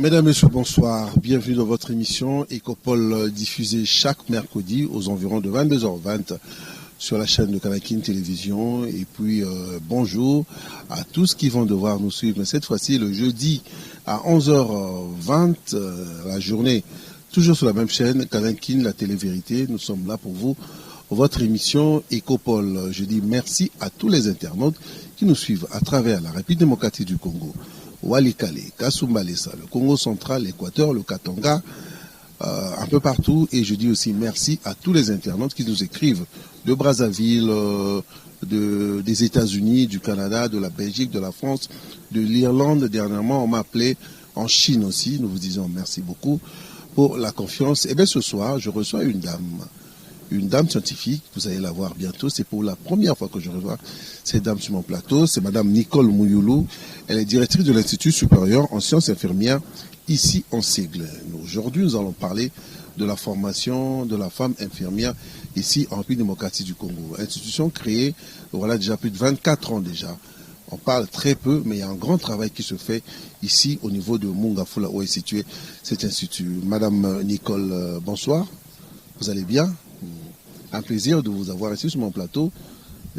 Mesdames, Messieurs, bonsoir. Bienvenue dans votre émission Ecopole diffusée chaque mercredi aux environs de 22h20 sur la chaîne de Kanakin Télévision. Et puis, bonjour à tous qui vont devoir nous suivre. Mais cette fois-ci, le jeudi à 11h20, la journée, toujours sur la même chaîne, Kanakin, la télé-vérité. Nous sommes là pour vous, votre émission Ecopole. Je dis merci à tous les internautes qui nous suivent à travers la République démocratique du Congo, Walikale, Kasumbalesa, le Congo central, l'Équateur, le Katanga, un peu partout. Et je dis aussi merci à tous les internautes qui nous écrivent de Brazzaville, des États-Unis, du Canada, de la Belgique, de la France, de l'Irlande. Dernièrement, on m'a appelé en Chine aussi. Nous vous disons merci beaucoup pour la confiance. Et bien ce soir, je reçois une dame scientifique, vous allez la voir bientôt. C'est pour la première fois que je revois cette dame sur mon plateau. C'est Madame Nicole Mouyoulou. Elle est directrice de l'Institut supérieur en sciences infirmières ici en Seigle. Aujourd'hui, nous allons parler de la formation de la femme infirmière ici en République démocratique du Congo. Institution créée, voilà, déjà plus de 24 ans déjà. On parle très peu, mais il y a un grand travail qui se fait ici au niveau de Mongafula, où est situé cet institut. Madame Nicole, bonsoir. Vous allez bien? Un plaisir de vous avoir ici sur mon plateau.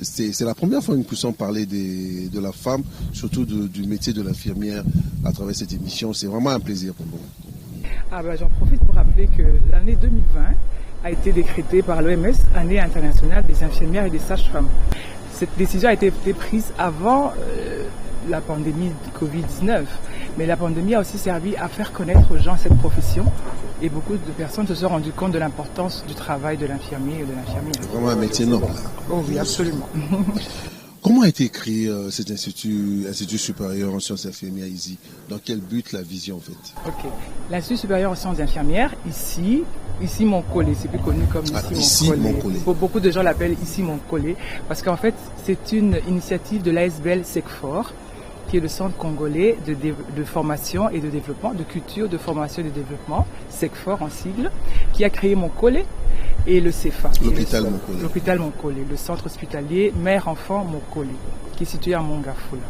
C'est la première fois que nous puissions parler de la femme, surtout du métier de l'infirmière à travers cette émission. C'est vraiment un plaisir pour nous. J'en profite pour rappeler que l'année 2020 a été décrétée par l'OMS, année internationale des infirmières et des sages-femmes. Cette décision a été prise avant la pandémie de Covid-19, mais la pandémie a aussi servi à faire connaître aux gens cette profession. Et beaucoup de personnes se sont rendues compte de l'importance du travail de l'infirmier et de l'infirmière. C'est vraiment un métier noble. Oh oui, absolument. Comment a été créé cet institut supérieur en sciences infirmières ici? Dans quel but, la vision en fait? Ok. L'Institut supérieur en sciences infirmières, ici Montcollet, c'est plus connu comme ici Montcollet. Beaucoup de gens l'appellent ici Montcollet, parce qu'en fait, c'est une initiative de l'ASBL SECFOR, qui est le Centre congolais de formation et de développement, de culture, de formation et de développement, SECFOR en sigle, qui a créé Montcollet et le CEFA. L'hôpital Montcollet, le centre hospitalier mère-enfant Montcollet, qui est situé à Mongafula.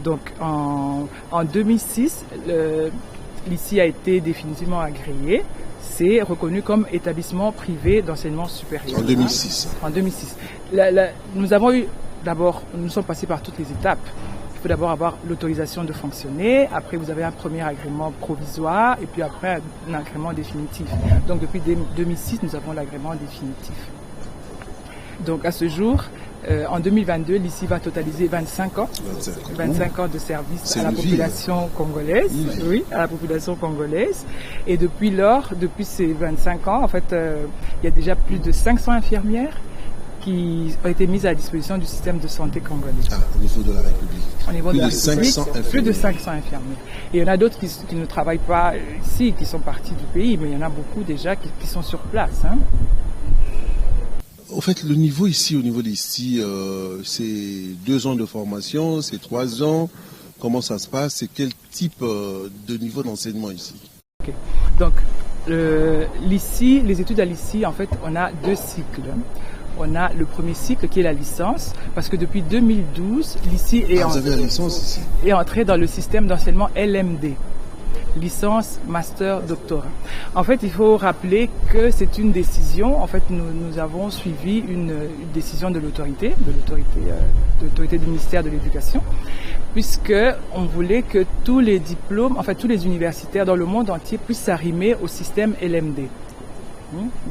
Donc en 2006, l'ICI a été définitivement agréé. C'est reconnu comme établissement privé d'enseignement supérieur. En 2006. En 2006. Nous sommes passés par toutes les étapes. Il faut d'abord avoir l'autorisation de fonctionner, après vous avez un premier agrément provisoire et puis après un agrément définitif. Donc depuis 2006, nous avons l'agrément définitif. Donc à ce jour, en 2022, l'ICI va totaliser 25 ans. 25 ans de service à la population congolaise. Oui, à la population congolaise. Et depuis ces 25 ans, en fait, il y a déjà plus de 500 infirmières qui ont été mises à la disposition du système de santé congolais. Au niveau de la République. Au niveau de la République, plus de 500 infirmières. Et il y en a d'autres qui ne travaillent pas ici, qui sont partis du pays, mais il y en a beaucoup déjà qui sont sur place. Hein. Au fait, le niveau ici, au niveau d'ici, c'est 2 ans de formation, c'est 3 ans. Comment ça se passe? C'est quel type de niveau d'enseignement ici? Okay. Donc, l'ICI, les études à l'ICI, en fait, on a 2 cycles. On a le premier cycle qui est la licence, parce que depuis 2012, l'ICI est entré dans le système d'enseignement LMD, licence, master, doctorat. En fait, il faut rappeler que c'est une décision. En fait, nous avons suivi une décision de l'autorité du ministère de l'Éducation, puisque on voulait que tous les diplômes, en fait tous les universitaires dans le monde entier puissent s'arrimer au système LMD.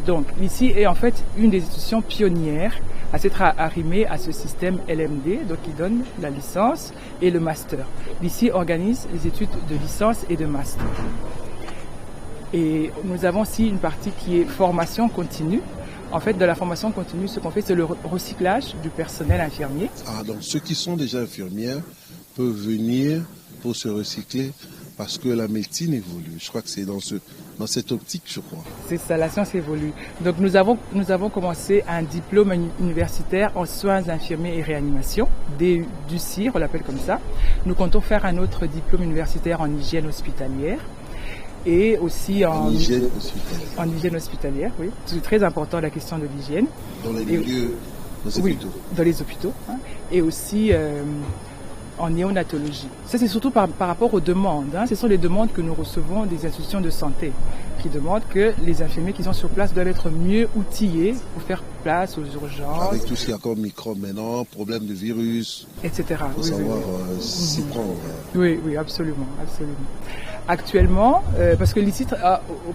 Donc, l'ICI est en fait une des institutions pionnières à s'être arrimée à ce système LMD, donc qui donne la licence et le master. L'ICI organise les études de licence et de master. Et nous avons aussi une partie qui est formation continue. En fait, de la formation continue, ce qu'on fait, c'est le recyclage du personnel infirmier. Donc ceux qui sont déjà infirmières peuvent venir pour se recycler parce que la médecine évolue. Je crois que c'est dans cette optique, je crois. C'est ça, la science évolue. Donc nous avons commencé un diplôme universitaire en soins infirmiers et réanimation, du CIR, on l'appelle comme ça. Nous comptons faire un autre diplôme universitaire en hygiène hospitalière. Et aussi en hygiène hospitalière, oui. C'est très important la question de l'hygiène. Dans les milieux, dans les hôpitaux. Dans les hôpitaux. Hein. Et aussi en néonatologie. Ça, c'est surtout par rapport aux demandes. Ce sont les demandes que nous recevons des institutions de santé qui demandent que les infirmiers qui sont sur place doivent être mieux outillés pour faire place aux urgences. Avec tout ce qu'il y a comme microbes maintenant, problème de virus, etc. Il faut savoir s'y prendre. Oui, absolument. Actuellement, parce que l'ICI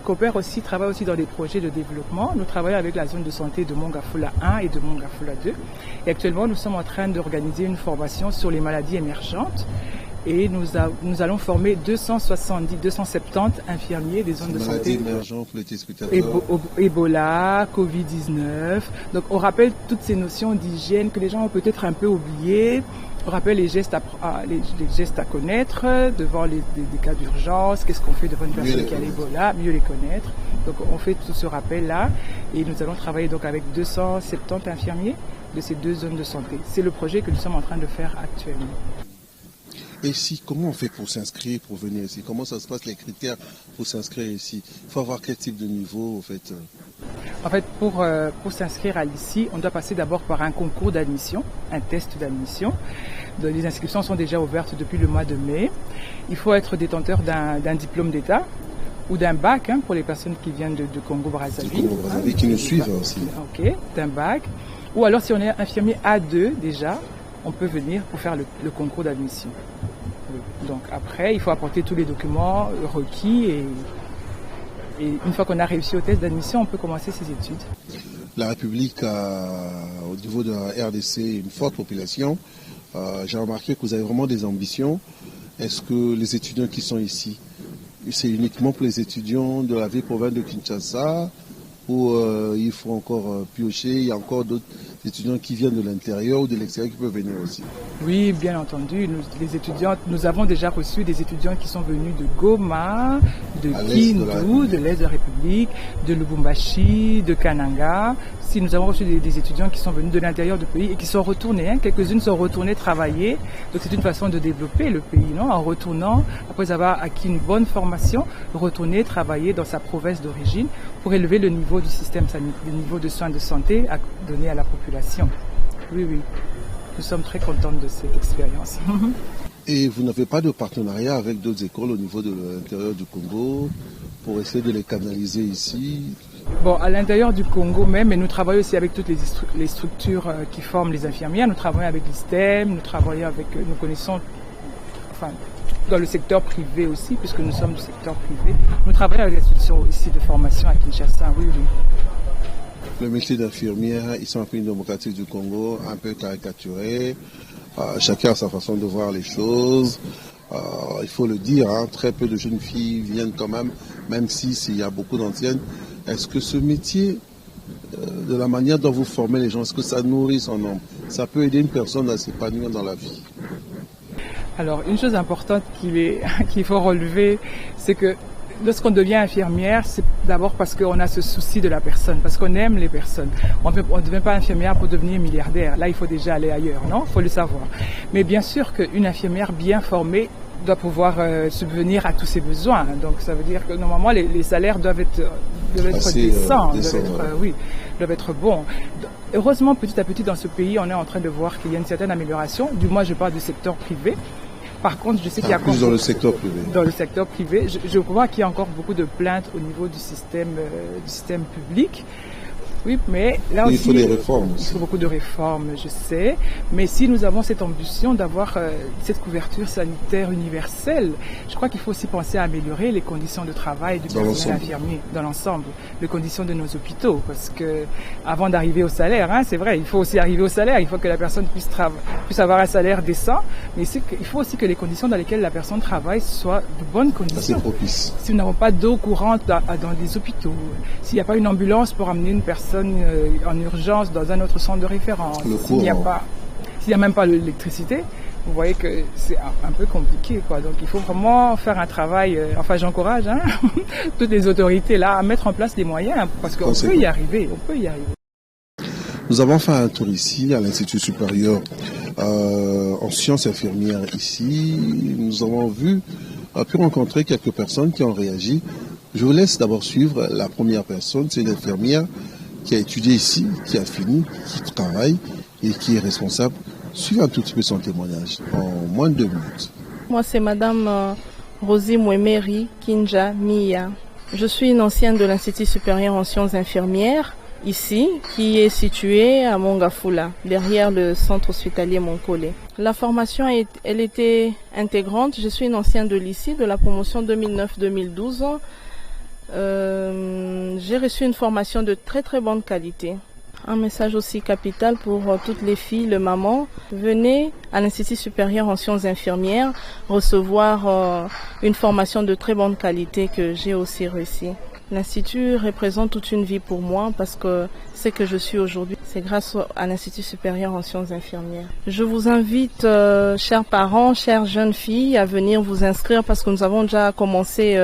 coopère aussi, travaille aussi dans des projets de développement. Nous travaillons avec la zone de santé de Mongafula 1 et de Mongafula 2. Et actuellement, nous sommes en train d'organiser une formation sur les maladies émergentes. Et nous allons former 270 infirmiers des zones de santé. Maladies émergentes pour les téléspectateurs. Ebola, Covid-19. Donc on rappelle toutes ces notions d'hygiène que les gens ont peut-être un peu oubliées. On rappelle les gestes à connaître devant des cas d'urgence. Qu'est-ce qu'on fait devant une personne qui a l'Ebola? Mieux les connaître. Donc on fait tout ce rappel-là. Et nous allons travailler donc avec 270 infirmiers de ces deux zones de santé. C'est le projet que nous sommes en train de faire actuellement. Et si, comment on fait pour s'inscrire, pour venir ici? Comment ça se passe, les critères pour s'inscrire ici? Il faut avoir quel type de niveau, en fait? En fait, pour s'inscrire à l'ICI, on doit passer d'abord par un concours d'admission, un test d'admission. Les inscriptions sont déjà ouvertes depuis le mois de mai. Il faut être détenteur d'un diplôme d'État ou d'un bac pour les personnes qui viennent de Congo-Brazzaville. Congo-Brazzaville qui nous suivent aussi. Ok, d'un bac. Ou alors si on est infirmier A2 déjà, on peut venir pour faire le concours d'admission. Donc après, il faut apporter tous les documents requis et une fois qu'on a réussi au test d'admission, on peut commencer ses études. La République a, au niveau de la RDC, une forte population. J'ai remarqué que vous avez vraiment des ambitions. Est-ce que les étudiants qui sont ici, c'est uniquement pour les étudiants de la ville province de Kinshasa ou il faut encore piocher, il y a encore d'autres étudiants qui viennent de l'intérieur ou de l'extérieur qui peuvent venir aussi? Oui, bien entendu. Nous avons déjà reçu des étudiants qui sont venus de Goma, de Kindu, de l'Est de la République, de Lubumbashi, de Kananga. Si nous avons reçu des étudiants qui sont venus de l'intérieur du pays et qui sont retournés, quelques-unes sont retournées travailler. Donc c'est une façon de développer le pays, non? En retournant, après avoir acquis une bonne formation, retourner travailler dans sa province d'origine pour élever le niveau du système sanitaire, le niveau de soins de santé à donner à la population. Oui. Nous sommes très contents de cette expérience. Et vous n'avez pas de partenariat avec d'autres écoles au niveau de l'intérieur du Congo pour essayer de les canaliser ici? Bon, à l'intérieur du Congo même, mais nous travaillons aussi avec toutes les structures qui forment les infirmières. Nous travaillons avec l'ISTEM, nous connaissons, dans le secteur privé aussi, puisque nous sommes du secteur privé. Nous travaillons avec les institutions ici de formation à Kinshasa, oui. Le métier d'infirmière, ici en République démocratique du Congo, un peu caricaturé. Chacun a sa façon de voir les choses. Il faut le dire, très peu de jeunes filles viennent quand même s'il y a beaucoup d'anciennes. Est-ce que ce métier, de la manière dont vous formez les gens, est-ce que ça nourrit son homme? Ça peut aider une personne à s'épanouir dans la vie? Alors, une chose importante qu'il faut relever, c'est que lorsqu'on devient infirmière, c'est d'abord parce qu'on a ce souci de la personne, parce qu'on aime les personnes. On ne devient pas infirmière pour devenir milliardaire. Là, il faut déjà aller ailleurs, non? Il faut le savoir. Mais bien sûr qu'une infirmière bien formée doit pouvoir subvenir à tous ses besoins. Donc, ça veut dire que normalement, les salaires doivent être décents, doivent être bons. Heureusement, petit à petit, dans ce pays, on est en train de voir qu'il y a une certaine amélioration. Du moins, je parle du secteur privé. Par contre, je sais qu'il y a plus dans le secteur privé. Dans le secteur privé, je vois qu'il y a encore beaucoup de plaintes au niveau du système public. Oui, mais là aussi, il faut des réformes. Il faut beaucoup de réformes, je sais. Mais si nous avons cette ambition d'avoir cette couverture sanitaire universelle, je crois qu'il faut aussi penser à améliorer les conditions de travail du personnel infirmier dans l'ensemble, les conditions de nos hôpitaux. Parce que avant d'arriver au salaire, c'est vrai, il faut aussi arriver au salaire. Il faut que la personne puisse avoir un salaire décent, mais il faut aussi que les conditions dans lesquelles la personne travaille soient de bonnes conditions. Assez propice. Si nous n'avons pas d'eau courante dans les hôpitaux, s'il n'y a pas une ambulance pour amener une personne en urgence dans un autre centre de référence, s'il n'y a même pas l'électricité, vous voyez que c'est un peu compliqué, quoi. Donc il faut vraiment faire un travail, j'encourage toutes les autorités là à mettre en place des moyens, parce qu'on peut y arriver, Nous avons fait un tour ici à l'Institut supérieur en sciences infirmières ici. Nous avons pu rencontrer quelques personnes qui ont réagi. Je vous laisse d'abord suivre la première personne, c'est une infirmière qui a étudié ici, qui a fini, qui travaille et qui est responsable Suivez un tout petit peu son témoignage en moins de 2 minutes. Moi, c'est Madame Rosie Mwemeri Kinja Mia. Je suis une ancienne de l'Institut supérieur en sciences infirmières, ici, qui est situé à Mongafula, derrière le centre hospitalier Monkole. La formation, elle était intégrante. Je suis une ancienne de l'ICI, de la promotion 2009-2012. J'ai reçu une formation de très très bonne qualité. Un message aussi capital pour toutes les filles, les mamans. Venez à l'Institut supérieur en sciences infirmières recevoir une formation de très bonne qualité que j'ai aussi reçue. L'Institut représente toute une vie pour moi parce que ce que je suis aujourd'hui, c'est grâce à l'Institut supérieur en sciences infirmières. Je vous invite, chers parents, chères jeunes filles, à venir vous inscrire parce que nous avons déjà commencé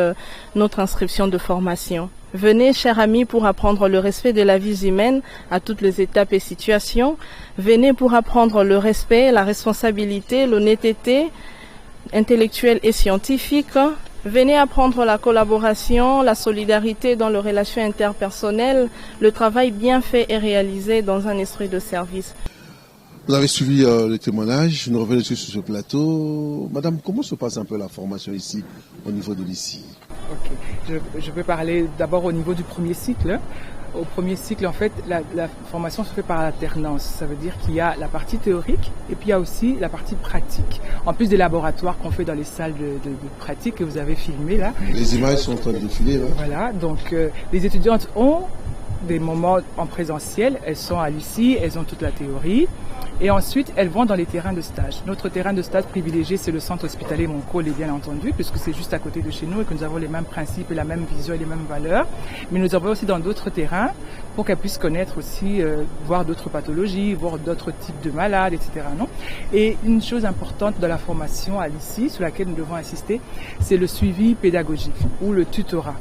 notre inscription de formation. Venez, chers amis, pour apprendre le respect de la vie humaine à toutes les étapes et situations. Venez pour apprendre le respect, la responsabilité, l'honnêteté intellectuelle et scientifique. Venez apprendre la collaboration, la solidarité dans les relations interpersonnelles, le travail bien fait et réalisé dans un esprit de service. Vous avez suivi le témoignage, nous revenons sur ce plateau. Madame, comment se passe un peu la formation ici, au niveau de l'ICI? Ok, je peux parler d'abord au niveau du premier cycle. Au premier cycle, en fait, la formation se fait par alternance. Ça veut dire qu'il y a la partie théorique et puis il y a aussi la partie pratique. En plus des laboratoires qu'on fait dans les salles de pratique que vous avez filmées là. Les images sont en train de défiler là. Voilà, donc les étudiantes ont des moments en présentiel. Elles sont à l'ICI, elles ont toute la théorie. Et ensuite, elles vont dans les terrains de stage. Notre terrain de stage privilégié, c'est le centre hospitalier Monkole, bien entendu, puisque c'est juste à côté de chez nous et que nous avons les mêmes principes et la même vision et les mêmes valeurs. Mais nous avons aussi dans d'autres terrains pour qu'elles puissent connaître aussi, voir d'autres pathologies, voir d'autres types de malades, etc. Non ? Et une chose importante dans la formation à l'ICI, sur laquelle nous devons insister, c'est le suivi pédagogique ou le tutorat.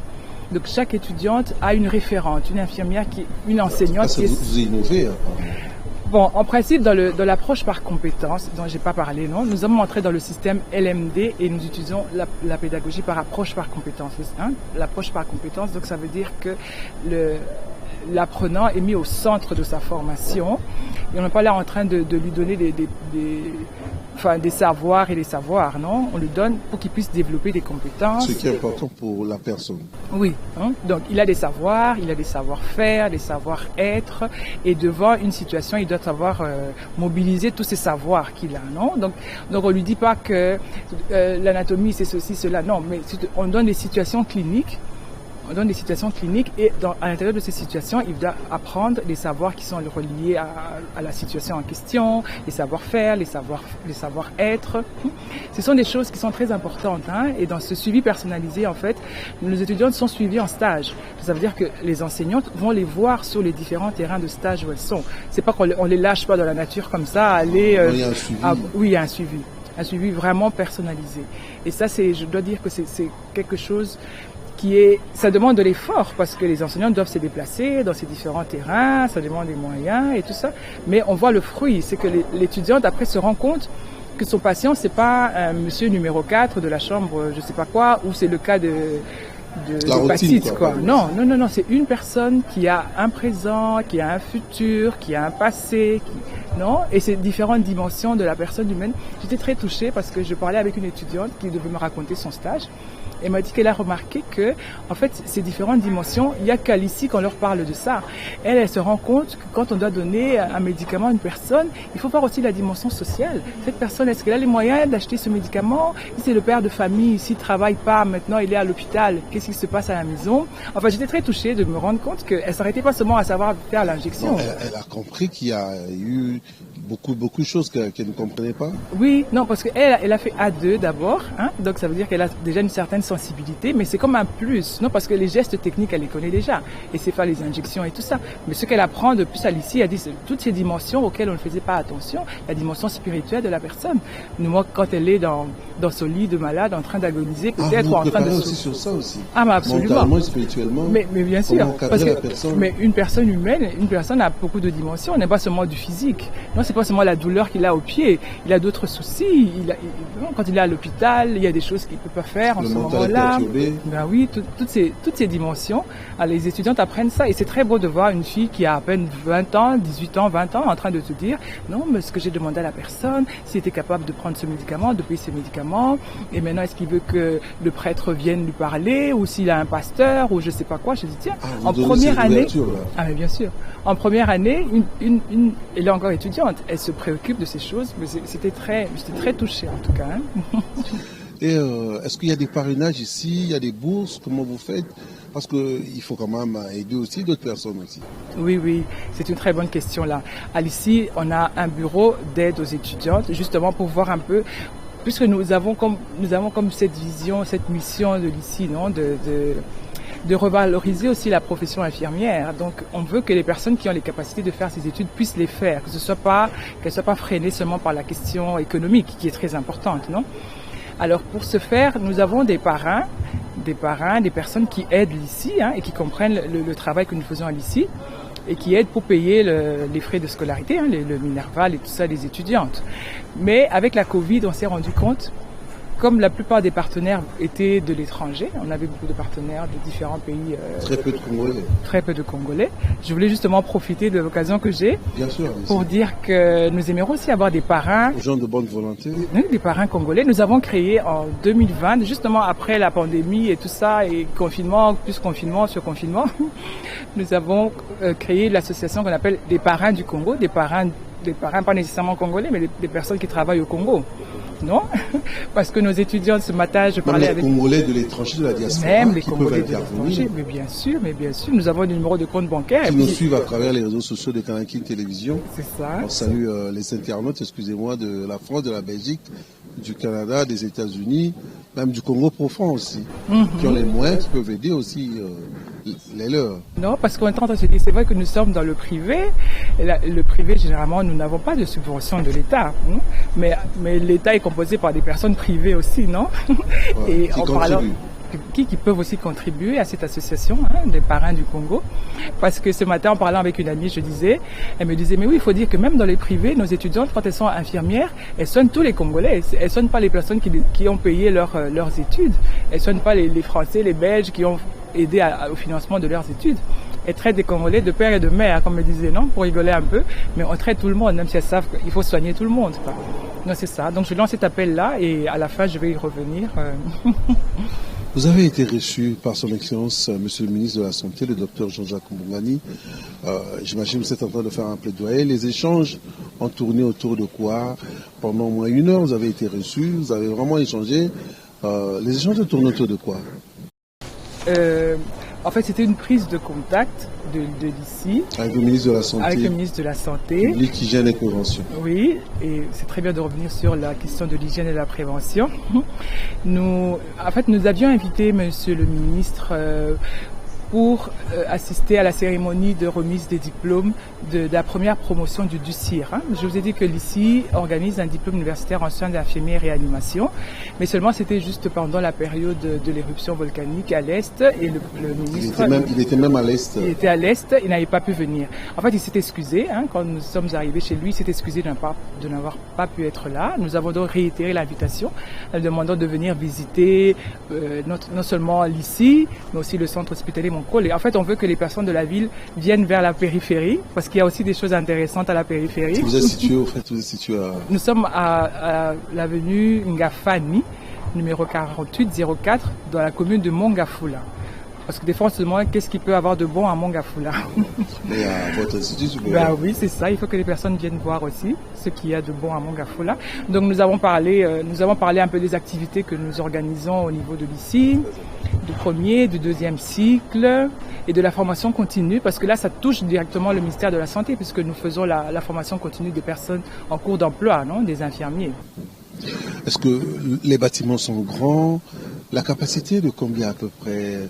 Donc chaque étudiante a une référente, une infirmière, une enseignante. Vous innovez, hein. Bon, en principe, dans l'approche par compétence, dont j'ai pas parlé, non, nous sommes entrés dans le système LMD et nous utilisons la pédagogie par approche par compétence. Hein, l'approche par compétence, donc ça veut dire que l'apprenant est mis au centre de sa formation et on n'est pas là en train de lui donner des savoirs et des savoirs, non? On lui donne pour qu'il puisse développer des compétences. Ce qui est important pour la personne. Oui, hein? Donc il a des savoirs, il a des savoir-faire, des savoir-être, et devant une situation, il doit savoir mobiliser tous ces savoirs qu'il a, non? Donc on lui dit pas que l'anatomie c'est ceci, cela, non, mais on donne des situations cliniques. On donne des situations cliniques et à l'intérieur de ces situations, il doit apprendre les savoirs qui sont reliés à la situation en question, les savoir-faire, les savoir-être. Ce sont des choses qui sont très importantes. Hein, et dans ce suivi personnalisé, en fait, nos étudiantes sont suivies en stage. Ça veut dire que les enseignantes vont les voir sur les différents terrains de stage où elles sont. C'est pas qu'on les lâche pas dans la nature comme ça, aller... il y a un suivi. Oui, il y a un suivi. Un suivi vraiment personnalisé. Et ça, je dois dire que c'est quelque chose... ça demande de l'effort parce que les enseignants doivent se déplacer dans ces différents terrains, ça demande des moyens et tout ça. Mais on voit le fruit, c'est que l'étudiante après se rend compte que son patient, c'est pas un monsieur numéro 4 de la chambre, je sais pas quoi, ou c'est le cas de hépatite, quoi. Non, c'est une personne qui a un présent, qui a un futur, qui a un passé, non, et c'est différentes dimensions de la personne humaine. J'étais très touchée parce que je parlais avec une étudiante qui devait me raconter son stage. Elle m'a dit qu'elle a remarqué que, en fait, ces différentes dimensions, il n'y a qu'à l'ICI qu'on leur parle de ça. Elle se rend compte que quand on doit donner un médicament à une personne, il faut voir aussi la dimension sociale. Cette personne, est-ce qu'elle a les moyens d'acheter ce médicament? Si c'est le père de famille, s'il ne travaille pas, maintenant il est à l'hôpital, qu'est-ce qui se passe à la maison? Enfin, j'étais très touchée de me rendre compte qu'elle ne s'arrêtait pas seulement à savoir faire l'injection. Elle a compris qu'il y a eu beaucoup de choses qu'elle ne comprenait pas. Oui, non, parce qu'elle a fait A2 d'abord, hein, donc ça veut dire qu'elle a déjà une certaine sensibilité, mais c'est comme un plus, non, parce que les gestes techniques, elle les connaît déjà, et c'est faire les injections et tout ça. Mais ce qu'elle apprend de plus à l'ICI, elle dit toutes ces dimensions auxquelles on ne faisait pas attention, la dimension spirituelle de la personne. Moi, quand elle est dans son lit de malade, en train d'agoniser, peut-être en train de... aussi sur ça aussi. Ah, mais absolument. Mentalement, spirituellement. Mais bien sûr, parce que mais une personne humaine, une personne a beaucoup de dimensions, on n'est pas seulement du physique. Non, c'est pas seulement la douleur qu'il a au pied, il a d'autres soucis. Quand il est à l'hôpital, il y a des choses qu'il ne peut pas faire en ce moment-là. Ben oui, toutes ces dimensions. Alors, les étudiantes apprennent ça et c'est très beau de voir une fille qui a à peine 20 ans, 18 ans, 20 ans en train de te dire non, mais ce que j'ai demandé à la personne, s'il était capable de prendre ce médicament, de payer ce médicament, et maintenant est-ce qu'il veut que le prêtre vienne lui parler ou s'il a un pasteur ou je sais pas quoi. Je dis tiens, en première année, mais bien sûr, en première année, elle est encore étudiante, elle se préoccupe de ces choses, mais j'étais très touchée en tout cas. Hein. Et est-ce qu'il y a des parrainages ici, il y a des bourses, comment vous faites? Parce qu'il faut quand même aider aussi d'autres personnes aussi. Oui, c'est une très bonne question là. À l'ICI, on a un bureau d'aide aux étudiantes, justement pour voir un peu, puisque nous avons comme cette vision, cette mission de l'ICI, non, de revaloriser aussi la profession infirmière. Donc, on veut que les personnes qui ont les capacités de faire ces études puissent les faire, qu'elles ne soient pas freinées seulement par la question économique, qui est très importante, non? Alors, pour ce faire, nous avons des parrains, des personnes qui aident l'ICI et qui comprennent le travail que nous faisons à l'ICI et qui aident pour payer les frais de scolarité, le Minerval et tout ça, des étudiantes. Mais avec la Covid, on s'est rendu compte, comme la plupart des partenaires étaient de l'étranger, on avait beaucoup de partenaires de différents pays. Très peu de Congolais. Très peu de Congolais. Je voulais justement profiter de l'occasion que j'ai pour dire que nous aimerions aussi avoir des parrains. Des gens de bonne volonté. Oui, des parrains congolais. Nous avons créé en 2020, justement après la pandémie et tout ça, et confinement, plus confinement sur confinement, nous avons créé l'association qu'on appelle des parrains du Congo, des parrains pas nécessairement congolais, mais des personnes qui travaillent au Congo. Non? Parce que nos étudiants ce matin, je parlais avec... les Congolais de l'étranger, de la diaspora, même les Congolais de l'étranger, mais bien sûr, nous avons des numéros de compte bancaire. Qui nous suivent à travers les réseaux sociaux de Kanakine Télévision. C'est ça. On salue les internautes, excusez-moi, de la France, de la Belgique, du Canada, des États-Unis, même du Congo profond aussi, qui ont les moyens, qui peuvent aider aussi les leurs. Non, parce qu'on est en train de se dire, c'est vrai que nous sommes dans le privé. Et le privé, généralement, nous n'avons pas de subvention de l'État. Mais l'État est composé par des personnes privées aussi, non? Et en parlant qui peuvent aussi contribuer à cette association des parrains du Congo. Parce que ce matin, en parlant avec une amie, elle me disait, mais oui, il faut dire que même dans les privés, nos étudiantes, quand elles sont infirmières, elles soignent tous les Congolais. Elles soignent pas les personnes qui ont payé leurs études. Elles soignent pas les Français, les Belges qui ont aidé au financement de leurs études. Elles traitent des Congolais de père et de mère, comme me disait, non, pour rigoler un peu. Mais on traite tout le monde, même si elles savent qu'il faut soigner tout le monde. Non, c'est ça. Donc je lance cet appel-là et à la fin, je vais y revenir. Vous avez été reçu par son Excellence, Monsieur le ministre de la Santé, le docteur Jean-Jacques Mbongani. J'imagine que vous êtes en train de faire un plaidoyer. Les échanges ont tourné autour de quoi? Pendant au moins 1 heure, vous avez été reçu, vous avez vraiment échangé. Les échanges ont tourné autour de quoi? En fait, c'était une prise de contact de l'ICI. Avec le ministre de la Santé. Avec le ministre de la Santé. Public, hygiène et prévention. Oui, et c'est très bien de revenir sur la question de l'hygiène et de la prévention. Nous avions invité monsieur le ministre pour assister à la cérémonie de remise des diplômes de la première promotion du CIR. Je vous ai dit que l'ICI organise un diplôme universitaire en soins d'infirmiers et réanimation, mais seulement c'était juste pendant la période de l'éruption volcanique à l'Est et le ministre... Il était même à l'Est. Il était à l'Est, il n'avait pas pu venir. En fait, il s'est excusé, quand nous sommes arrivés chez lui, il s'est excusé de n'avoir pas pu être là. Nous avons donc réitéré l'invitation, en demandant de venir visiter non seulement l'ICI, mais aussi le centre hospitalier Moncol. Et en fait, on veut que les personnes de la ville viennent vers la périphérie, parce qu'il y a aussi des choses intéressantes à la périphérie. Vous êtes situé, au fait, vous êtes situé à... Nous sommes à l'avenue Ngafani, numéro 4804, dans la commune de Mongafula. Parce que des fois, on se demande qu'est-ce qu'il peut avoir de bon à Mongafula. Mais à votre institut, oui, c'est ça. Il faut que les personnes viennent voir aussi ce qu'il y a de bon à Mongafula. Donc, nous avons parlé un peu des activités que nous organisons au niveau de l'ICI, du premier, du deuxième cycle et de la formation continue, parce que là, ça touche directement le ministère de la Santé, puisque nous faisons la formation continue des personnes en cours d'emploi, non, des infirmiers. Est-ce que les bâtiments sont grands? La capacité de combien à peu près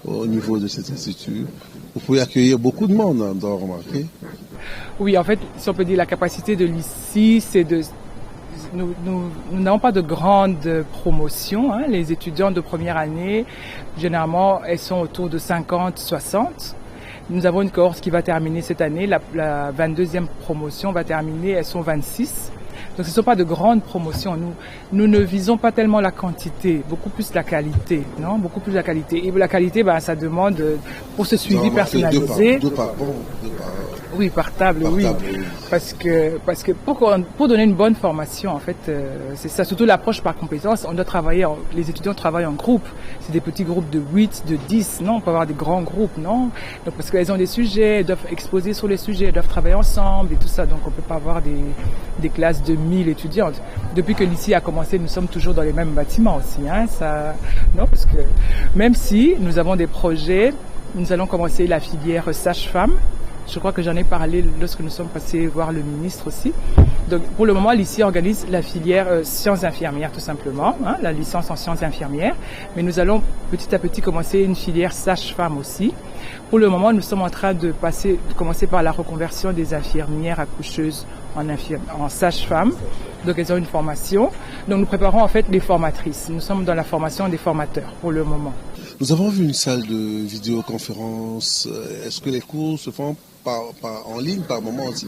au niveau de cet institut? Vous pouvez accueillir beaucoup de monde, on doit remarquer. Oui, en fait, si on peut dire la capacité de l'ICI, c'est de... Nous n'avons pas de grande promotion. Les étudiants de première année, généralement, elles sont autour de 50, 60. Nous avons une cohorte qui va terminer cette année. La 22e promotion va terminer, elles sont 26. Donc ce ne sont pas de grandes promotions. Nous ne visons pas tellement la quantité, beaucoup plus la qualité, non? Beaucoup plus la qualité. Et la qualité, ça demande, pour ce suivi personnalisé. Deux par bon. Oui, par table, oui. Parce que pour donner une bonne formation, en fait, c'est ça. Surtout l'approche par compétence. On doit travailler, les étudiants travaillent en groupe. C'est des petits groupes de 8, de 10, non? On peut avoir des grands groupes, non? Donc, parce qu'elles ont des sujets, elles doivent exposer sur les sujets, elles doivent travailler ensemble et tout ça. Donc, on peut pas avoir des classes de 1000 étudiantes. Depuis que l'ICI a commencé, nous sommes toujours dans les mêmes bâtiments aussi, hein. Non, parce que même si nous avons des projets, nous allons commencer la filière sage-femme. Je crois que j'en ai parlé lorsque nous sommes passés voir le ministre aussi. Donc, pour le moment, l'ICI organise la filière sciences infirmières, tout simplement, hein, la licence en sciences infirmières. Mais nous allons petit à petit commencer une filière sage-femme aussi. Pour le moment, nous sommes en train de commencer par la reconversion des infirmières accoucheuses en sage-femme. Donc, elles ont une formation. Donc, nous préparons en fait les formatrices. Nous sommes dans la formation des formateurs pour le moment. Nous avons vu une salle de vidéoconférence. Est-ce que les cours se font en ligne par moment aussi?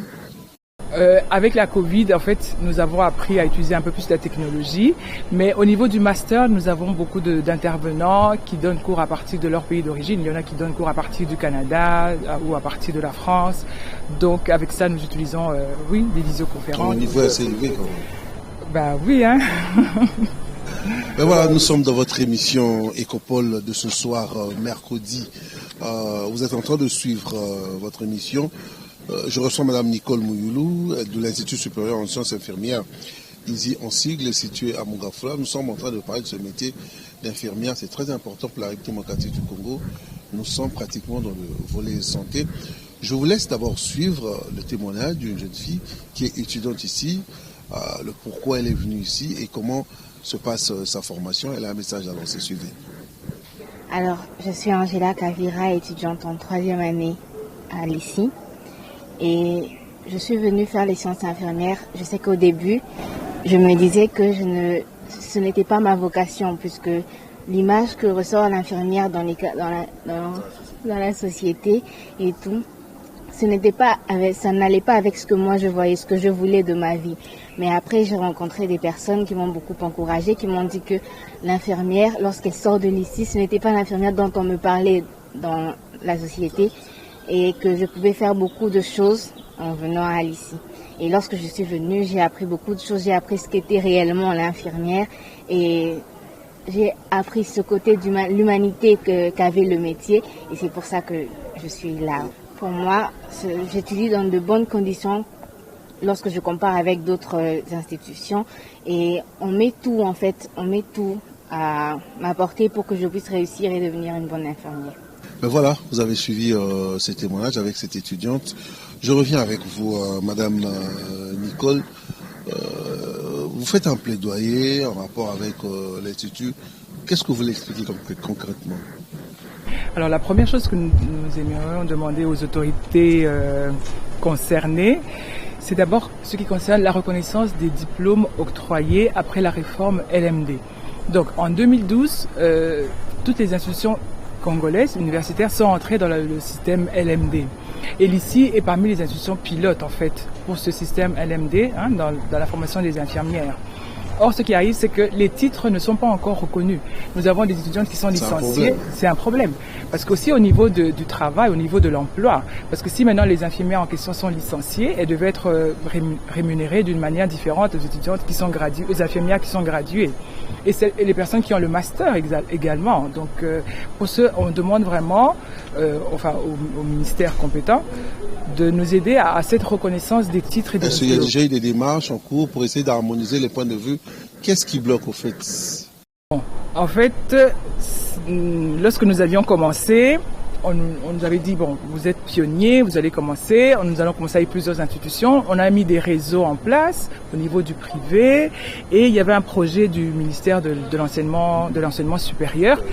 Avec la Covid, en fait, nous avons appris à utiliser un peu plus la technologie. Mais au niveau du master, nous avons beaucoup d'intervenants qui donnent cours à partir de leur pays d'origine. Il y en a qui donnent cours à partir du Canada ou à partir de la France. Donc, avec ça, nous utilisons, des visioconférences. Au niveau assez élevé, quand même. Oui, hein. Ben voilà, nous sommes dans votre émission Écopole de ce soir, mercredi. Vous êtes en train de suivre votre émission. Je reçois Madame Nicole Mouyoulou de l'Institut supérieur en sciences infirmières, ici en sigle, situé à Mongafula. Nous sommes en train de parler de ce métier d'infirmière. C'est très important pour la République démocratique du Congo. Nous sommes pratiquement dans le volet santé. Je vous laisse d'abord suivre le témoignage d'une jeune fille qui est étudiante ici, le pourquoi elle est venue ici et comment se passe sa formation. Elle a un message à lancer. Suivez. Alors, je suis Angela Kavira, étudiante en 3e année à l'ICI. Et je suis venue faire les sciences infirmières. Je sais qu'au début, je me disais que ce n'était pas ma vocation, puisque l'image que ressort l'infirmière dans la société et tout, ça n'allait pas avec ce que moi je voyais, ce que je voulais de ma vie. Mais après, j'ai rencontré des personnes qui m'ont beaucoup encouragée, qui m'ont dit que l'infirmière, lorsqu'elle sort de l'ICI, ce n'était pas l'infirmière dont on me parlait dans la société et que je pouvais faire beaucoup de choses en venant à l'ICI. Et lorsque je suis venue, j'ai appris beaucoup de choses. J'ai appris ce qu'était réellement l'infirmière et j'ai appris ce côté de l'humanité qu'avait le métier. Et c'est pour ça que je suis là. Pour moi, j'étudie dans de bonnes conditions lorsque je compare avec d'autres institutions. Et on met tout à m'apporter pour que je puisse réussir et devenir une bonne infirmière. Ben voilà, vous avez suivi ces témoignages avec cette étudiante. Je reviens avec vous, Madame Nicole. Vous faites un plaidoyer en rapport avec l'Institut. Qu'est-ce que vous voulez expliquer concrètement? Alors la première chose que nous aimerions demander aux autorités concernées, c'est d'abord ce qui concerne la reconnaissance des diplômes octroyés après la réforme LMD. Donc en 2012, toutes les institutions congolaises universitaires sont entrées dans le système LMD. Et l'ICI est parmi les institutions pilotes en fait pour ce système LMD dans la formation des infirmières. Or, ce qui arrive, c'est que les titres ne sont pas encore reconnus. Nous avons des étudiantes qui sont licenciées. C'est un problème. Parce qu'aussi au niveau du travail, au niveau de l'emploi, parce que si maintenant les infirmières en question sont licenciées, elles devaient être rémunérées d'une manière différente aux étudiantes qui sont graduées, aux infirmières qui sont graduées. Et les personnes qui ont le master également. Donc, pour ce, on demande vraiment, au ministère compétent, de nous aider à cette reconnaissance des titres et des diplômes. Est-ce qu'il y a déjà eu des démarches en cours pour essayer d'harmoniser les points de vue? Qu'est-ce qui bloque au fait? En fait, lorsque nous avions commencé, on nous avait dit, bon, vous êtes pionniers, vous allez commencer, nous allons commencer avec plusieurs institutions. On a mis des réseaux en place au niveau du privé et il y avait un projet du ministère de l'enseignement supérieur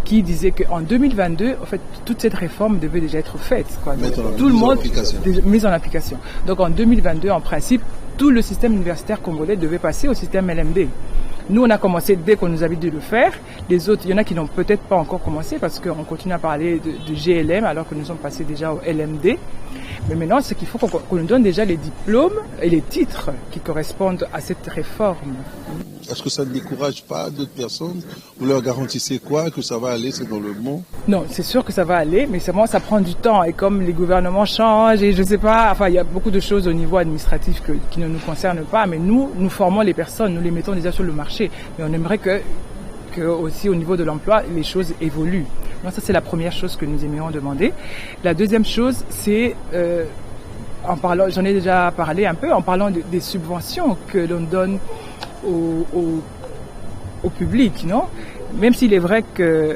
qui disait qu'en 2022, en fait, toute cette réforme devait déjà être faite. Tout le monde mise en application. Donc en 2022, en principe, tout le système universitaire congolais devait passer au système LMD. Nous, on a commencé dès qu'on nous a dit de le faire. Les autres, il y en a qui n'ont peut-être pas encore commencé parce qu'on continue à parler de GLM alors que nous sommes passés déjà au LMD. Mais maintenant, c'est qu'il faut qu'on nous donne déjà les diplômes et les titres qui correspondent à cette réforme. Est-ce que ça ne décourage pas d'autres personnes? Vous leur garantissez quoi? Que ça va aller, c'est dans le bon? Non, c'est sûr que ça va aller, mais seulement ça prend du temps. Et comme les gouvernements changent, et je sais pas, enfin, il y a beaucoup de choses au niveau administratif qui ne nous concernent pas, mais nous formons les personnes, nous les mettons déjà sur le marché. Mais on aimerait que aussi au niveau de l'emploi, les choses évoluent. Donc ça, c'est la première chose que nous aimerions demander. La deuxième chose, c'est, en parlant, j'en ai déjà parlé un peu, en parlant des subventions que l'on donne au public, non? Même s'il est vrai que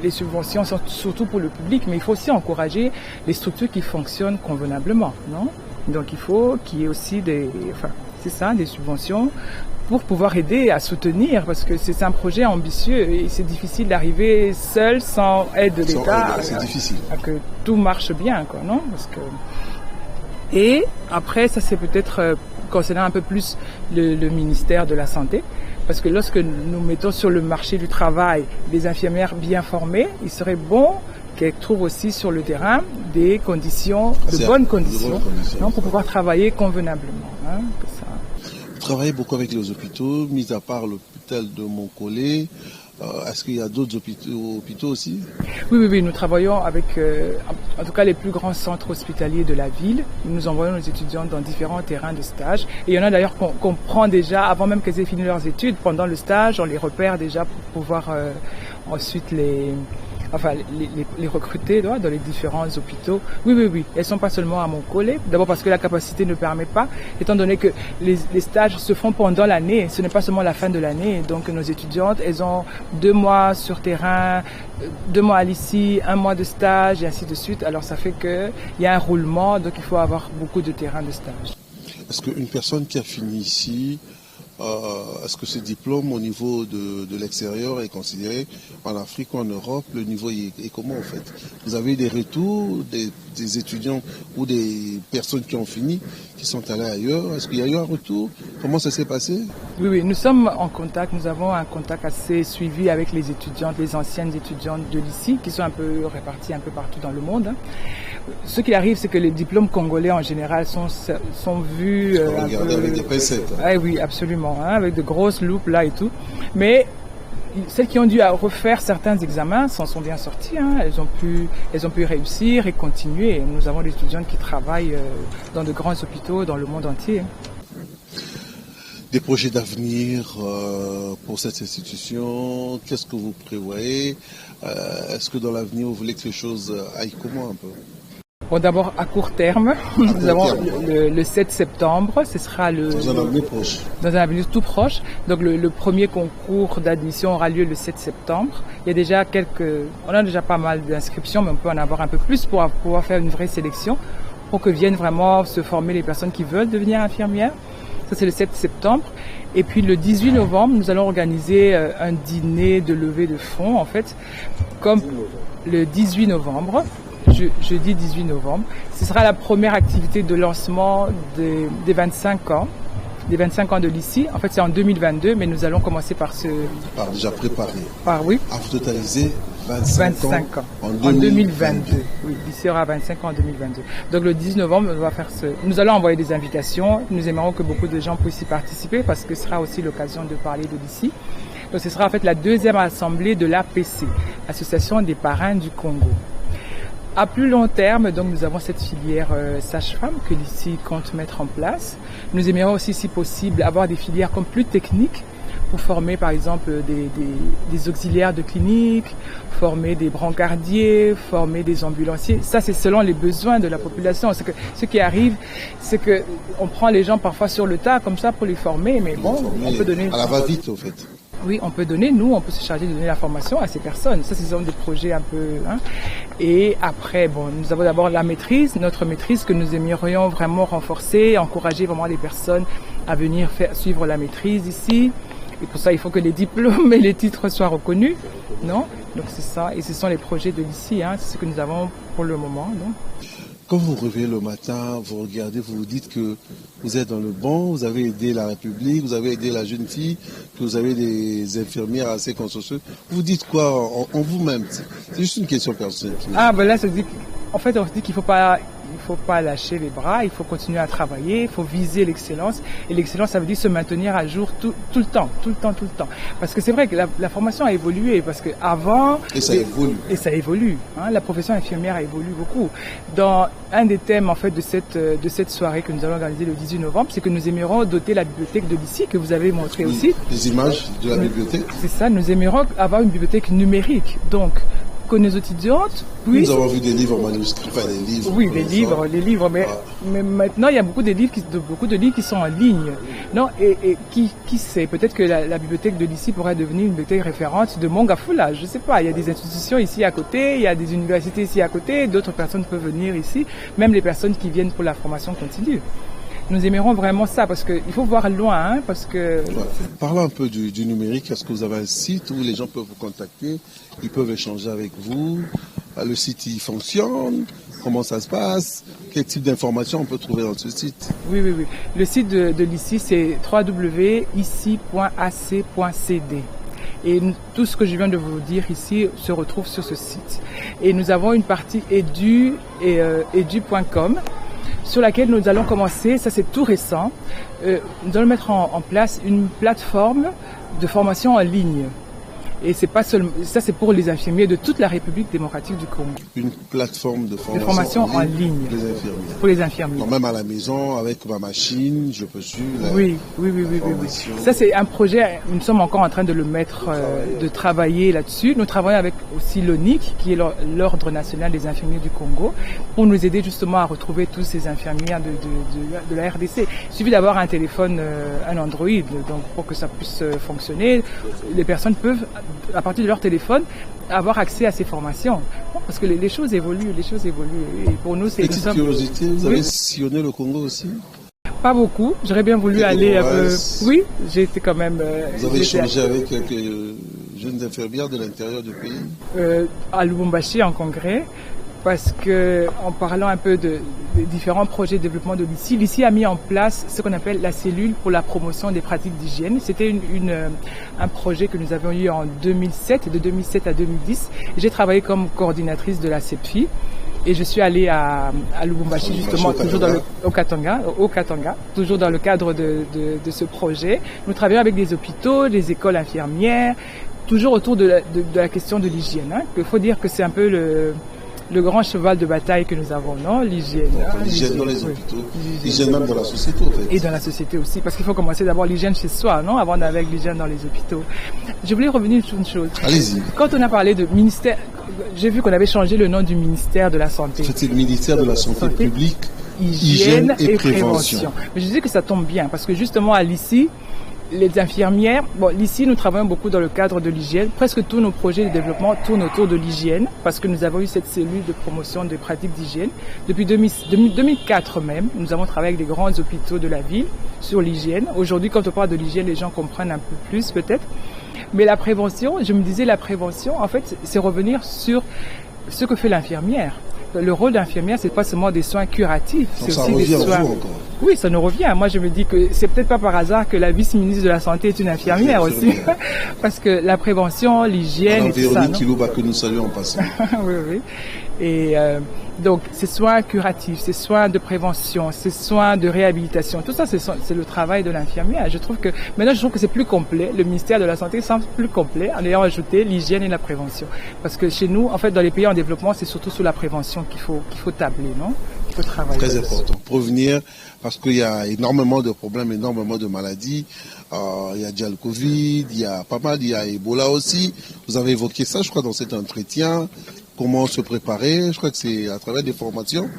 les subventions sont surtout pour le public, mais il faut aussi encourager les structures qui fonctionnent convenablement, non? Donc il faut qu'il y ait aussi des subventions pour pouvoir aider à soutenir, parce que c'est un projet ambitieux et c'est difficile d'arriver seul, sans aide de l'État, c'est difficile. À que tout marche bien, quoi, non? Et après, ça c'est peut-être concernant un peu plus le ministère de la Santé, parce que lorsque nous mettons sur le marché du travail des infirmières bien formées, il serait bon qu'elles trouvent aussi sur le terrain des conditions, de bonnes conditions, pour pouvoir travailler convenablement. Hein, Vous travaillez beaucoup avec les hôpitaux, mis à part l'hôpital de Montcollet. Est-ce qu'il y a d'autres hôpitaux aussi? Oui, nous travaillons avec, en tout cas, les plus grands centres hospitaliers de la ville. Nous envoyons nos étudiants dans différents terrains de stage. Et il y en a d'ailleurs qu'on prend déjà, avant même qu'elles aient fini leurs études, pendant le stage, on les repère déjà pour pouvoir ensuite les recruter dans les différents hôpitaux. Oui. Elles sont pas seulement à Montcollet. D'abord parce que la capacité ne permet pas, étant donné que les stages se font pendant l'année. Ce n'est pas seulement la fin de l'année. Donc nos étudiantes, elles ont 2 mois sur terrain, 2 mois à l'ICI, 1 mois de stage et ainsi de suite. Alors ça fait qu'il y a un roulement, donc il faut avoir beaucoup de terrains de stage. Est-ce qu'une personne qui a fini ici, est-ce que ce diplôme au niveau de l'extérieur est considéré en Afrique ou en Europe? Le niveau est comment en fait? Vous avez des retours des étudiants ou des personnes qui ont fini, qui sont allés ailleurs? Est-ce qu'il y a eu un retour? Comment ça s'est passé? Oui, nous sommes en contact, nous avons un contact assez suivi avec les étudiantes, les anciennes étudiantes de l'ICI qui sont un peu réparties un peu partout dans le monde. Ce qui arrive, c'est que les diplômes congolais en général sont vus regardez avec des pincettes. Oui, absolument, avec de grosses loupes là et tout. Mais celles qui ont dû refaire certains examens s'en sont bien sorties. Elles ont pu réussir et continuer. Nous avons des étudiantes qui travaillent dans de grands hôpitaux dans le monde entier. Des projets d'avenir pour cette institution, qu'est-ce que vous prévoyez? Est-ce que dans l'avenir, vous voulez que les choses aillent comment un peu? Bon, d'abord, à court terme, nous avons le 7 septembre, ce sera dans un avenir proche. Dans un avenir tout proche. Donc, le premier concours d'admission aura lieu le 7 septembre. Il y a déjà on a déjà pas mal d'inscriptions, mais on peut en avoir un peu plus pour pouvoir faire une vraie sélection, pour que viennent vraiment se former les personnes qui veulent devenir infirmières. Ça, c'est le 7 septembre. Et puis, le 18 novembre, nous allons organiser un dîner de levée de fonds, en fait, comme le 18 novembre. Jeudi 18 novembre. Ce sera la première activité de lancement des 25 ans. Des 25 ans de l'ICI. En fait, c'est en 2022, mais nous allons commencer par déjà préparer. Oui. À vous totaliser 25 ans. En 2022. Oui, l'ICI aura 25 ans en 2022. Donc, le 10 novembre, nous allons envoyer des invitations. Nous aimerons que beaucoup de gens puissent y participer parce que ce sera aussi l'occasion de parler de l'ICI. Donc, ce sera en fait la deuxième assemblée de l'APC, Association des parrains du Congo. À plus long terme, donc, nous avons cette filière sage-femme que l'ICI compte mettre en place. Nous aimerions aussi, si possible, avoir des filières comme plus techniques pour former, par exemple, des auxiliaires de clinique, former des brancardiers, former des ambulanciers. Ça, c'est selon les besoins de la population. Ce qui arrive, c'est que on prend les gens parfois sur le tas comme ça pour les former, mais bon, on peut donner... À la va-vite, au fait. Oui, on peut se charger de donner la formation à ces personnes. Ça, ce sont des projets un peu... Et après, nous avons d'abord notre maîtrise que nous aimerions vraiment renforcer, encourager vraiment les personnes à venir suivre la maîtrise ici. Et pour ça, il faut que les diplômes et les titres soient reconnus, non? Donc c'est ça, et ce sont les projets de l'ICI, c'est ce que nous avons pour le moment, non? Quand vous vous réveillez le matin, vous regardez, vous vous dites que vous êtes dans le bon, vous avez aidé la République, vous avez aidé la jeune fille, que vous avez des infirmières assez consciencieuses. Vous dites quoi en vous-même? C'est juste une question personnelle. Ah, ben là, on se dit qu'il faut pas lâcher les bras, il faut continuer à travailler, il faut viser l'excellence. Et l'excellence, ça veut dire se maintenir à jour tout le temps. Parce que c'est vrai que la formation a évolué, parce que avant... Et ça évolue. Et ça évolue. Hein, la profession infirmière a évolué beaucoup. Dans un des thèmes, en fait, de cette soirée que nous allons organiser le 18 novembre, c'est que nous aimerions doter la bibliothèque de l'ICI, que vous avez montré aussi. Les images de la bibliothèque. C'est ça, nous aimerions avoir une bibliothèque numérique. Donc, que nos étudiantes puissent... Nous avons vu des livres manuscrits, enfin des livres. Oui, les livres, mais maintenant il y a beaucoup de livres qui sont en ligne. Non, et qui sait, peut-être que la bibliothèque de l'ICI pourrait devenir une bibliothèque référente de Mongafula, je ne sais pas. Il y a des institutions ici à côté, il y a des universités ici à côté, d'autres personnes peuvent venir ici, même les personnes qui viennent pour la formation continue. Nous aimerons vraiment ça, parce qu'il faut voir loin, hein, parce que... Parlons un peu du numérique. Est-ce que vous avez un site où les gens peuvent vous contacter, ils peuvent échanger avec vous? Le site, il fonctionne? Comment ça se passe? Quel type d'informations on peut trouver dans ce site? Oui. Le site de l'ICI, c'est www.ici.ac.cd. Et tout ce que je viens de vous dire ici se retrouve sur ce site. Et nous avons une partie edu et edu.com. sur laquelle nous allons commencer, ça c'est tout récent, nous allons mettre en place une plateforme de formation en ligne. Et c'est pas seulement, ça c'est pour les infirmiers de toute la République démocratique du Congo. Une plateforme de formation en ligne pour les infirmiers. Donc même à la maison, avec ma machine, je peux suivre. Oui. Ça c'est un projet, nous sommes encore en train de le mettre, de travailler là-dessus. Nous travaillons avec aussi l'ONIC, qui est l'Ordre national des infirmiers du Congo, pour nous aider justement à retrouver tous ces infirmières de la RDC. Il suffit d'avoir un téléphone, un Android, donc pour que ça puisse fonctionner. Les personnes peuvent, à partir de leur téléphone, avoir accès à ces formations. Parce que les choses évoluent, Et pour nous, c'est... Petite curiosité, vous avez sillonné le Congo aussi? Pas beaucoup. J'aurais bien voulu aller un peu... Oui, j'ai été quand même... Vous avez échangé avec quelques jeunes infirmières de l'intérieur du pays? À Lubumbashi, en congrès. Parce que, en parlant un peu des différents projets de développement de l'ICI, l'ICI a mis en place ce qu'on appelle la cellule pour la promotion des pratiques d'hygiène. C'était un projet que nous avions eu en 2007, de 2007 à 2010. J'ai travaillé comme coordinatrice de la CEPFI et je suis allée à Lubumbashi, justement, toujours au Katanga, toujours dans le cadre de ce projet. Nous travaillons avec des hôpitaux, des écoles infirmières, toujours autour de la question de l'hygiène. Hein. Il faut dire que c'est un peu le grand cheval de bataille que nous avons, non? L'hygiène. L'hygiène dans les hôpitaux, l'hygiène même dans la société, en fait. Et dans la société aussi, parce qu'il faut commencer d'abord l'hygiène chez soi, non? Avant d'aller avec l'hygiène dans les hôpitaux. Je voulais revenir sur une chose. Allez-y. Quand on a parlé de ministère, j'ai vu qu'on avait changé le nom du ministère de la Santé. C'est le ministère de la Santé publique, hygiène et prévention. Mais je dis que ça tombe bien, parce que justement à l'ICI, les infirmières, ici nous travaillons beaucoup dans le cadre de l'hygiène. Presque tous nos projets de développement tournent autour de l'hygiène parce que nous avons eu cette cellule de promotion des pratiques d'hygiène. Depuis 2004 même, nous avons travaillé avec des grands hôpitaux de la ville sur l'hygiène. Aujourd'hui, quand on parle de l'hygiène, les gens comprennent un peu plus peut-être. Mais la prévention, je me disais la prévention, en fait, c'est revenir sur ce que fait l'infirmière. Le rôle d'infirmière, c'est pas seulement des soins curatifs, c'est aussi des soins. Oui, ça nous revient. Moi, je me dis que c'est peut-être pas par hasard que la vice-ministre de la Santé est une infirmière aussi, parce que la prévention, l'hygiène, et tout ça. Véronique Kilouba, que nous saluons en passant. Oui. Et donc, ces soins curatifs, ces soins de prévention, ces soins de réhabilitation, tout ça, c'est le travail de l'infirmière. Je trouve que c'est plus complet. Le ministère de la Santé semble plus complet en ayant ajouté l'hygiène et la prévention. Parce que chez nous, en fait, dans les pays en développement, c'est surtout sur la prévention qu'il faut tabler, non? Il faut travailler. Très important. Prévenir, parce qu'il y a énormément de problèmes, énormément de maladies. Il y a déjà le Covid, il y a pas mal, il y a Ebola aussi. Vous avez évoqué ça, je crois, dans cet entretien. Comment se préparer? Je crois que c'est à travers des formations.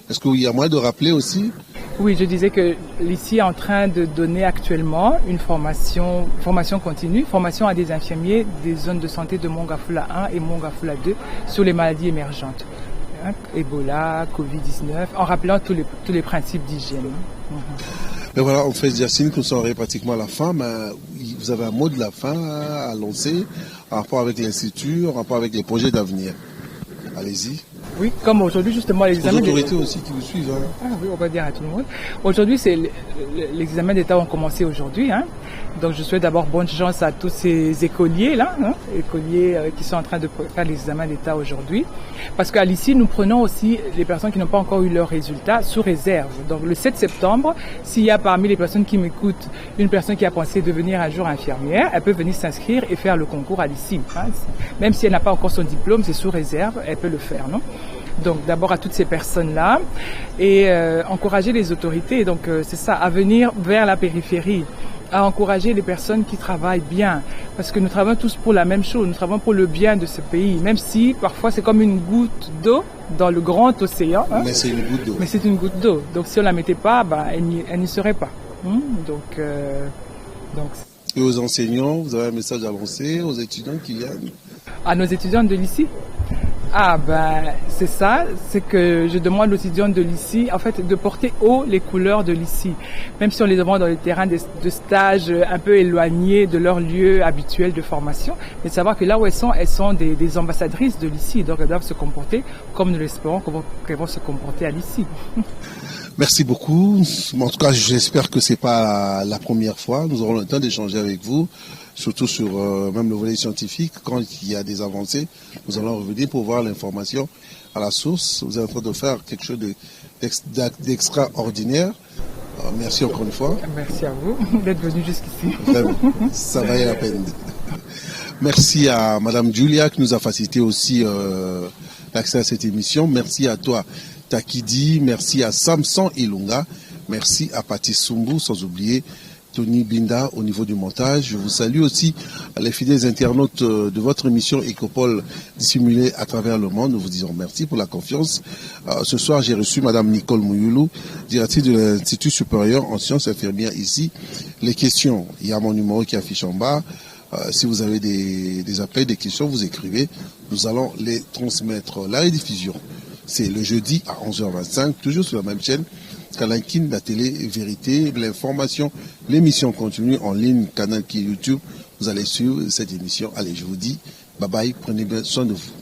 Est-ce qu'il y a moyen de rappeler aussi? Oui, je disais que l'ICI est en train de donner actuellement une formation continue, formation à des infirmiers des zones de santé de Mongafula 1 et Mongafula 2 sur les maladies émergentes. Ebola, Covid-19, en rappelant tous les principes d'hygiène. Mais voilà, en fait, Yacine, nous sommes pratiquement à la fin, mais vous avez un mot de la fin à lancer en rapport avec l'Institut, en rapport avec les projets d'avenir. Allez-y. Oui, comme aujourd'hui justement l'examen. Les autorités aussi qui vous suivent. Hein. Ah oui, on va dire à tout le monde. Aujourd'hui, c'est l'examen d'État ont commencé aujourd'hui. Hein. Donc je souhaite d'abord bonne chance à tous ces écoliers là, hein, écoliers qui sont en train de faire l'examen d'État aujourd'hui. Parce qu'à l'ICI, nous prenons aussi les personnes qui n'ont pas encore eu leurs résultats sous réserve. Donc le 7 septembre, s'il y a parmi les personnes qui m'écoutent une personne qui a pensé devenir un jour infirmière, elle peut venir s'inscrire et faire le concours à l'ICI. Hein. Même si elle n'a pas encore son diplôme, c'est sous réserve, elle peut le faire, non? Donc d'abord à toutes ces personnes-là et encourager les autorités, donc c'est ça, à venir vers la périphérie, à encourager les personnes qui travaillent bien, parce que nous travaillons tous pour la même chose, nous travaillons pour le bien de ce pays, même si parfois c'est comme une goutte d'eau dans le grand océan. Hein, mais c'est une goutte d'eau. Mais c'est une goutte d'eau, donc si on la mettait pas, elle n'y serait pas. Donc. Et aux enseignants, vous avez un message à lancer aux étudiants qui viennent? À nos étudiants de l'ICI? C'est ça, c'est que je demande aux étudiants de l'ICI, en fait, de porter haut les couleurs de l'ICI. Même si on les demande dans les terrains de stage un peu éloignés de leur lieu habituel de formation, mais de savoir que là où elles sont des ambassadrices de l'ICI, donc elles doivent se comporter comme nous l'espérons qu'elles vont se comporter à l'ICI. Merci beaucoup. En tout cas, j'espère que c'est pas la première fois. Nous aurons le temps d'échanger avec vous, surtout sur même le volet scientifique. Quand il y a des avancées, nous allons revenir pour voir l'information à la source. Vous êtes en train de faire quelque chose d'extraordinaire. Merci encore une fois. Merci à vous d'être venu jusqu'ici. Vraiment, ça valait la peine. Merci à Madame Julia qui nous a facilité aussi l'accès à cette émission. Merci à toi, Takidi, merci à Samson Ilunga, merci à Pati Sumbu, sans oublier Tony Binda au niveau du montage. Je vous salue aussi les fidèles internautes de votre émission Ecopole dissimulée à travers le monde. Nous vous disons merci pour la confiance. Ce soir, j'ai reçu Madame Nicole Mouyoulou, directrice de l'Institut supérieur en sciences infirmières ici. Les questions, il y a mon numéro qui affiche en bas. Si vous avez des appels, des questions, vous écrivez. Nous allons les transmettre. La rediffusion, c'est le jeudi à 11h25, toujours sur la même chaîne, Kanakine, la télé Vérité, l'information, l'émission continue en ligne, canal qui est YouTube. Vous allez suivre cette émission. Allez, je vous dis bye bye, prenez bien soin de vous.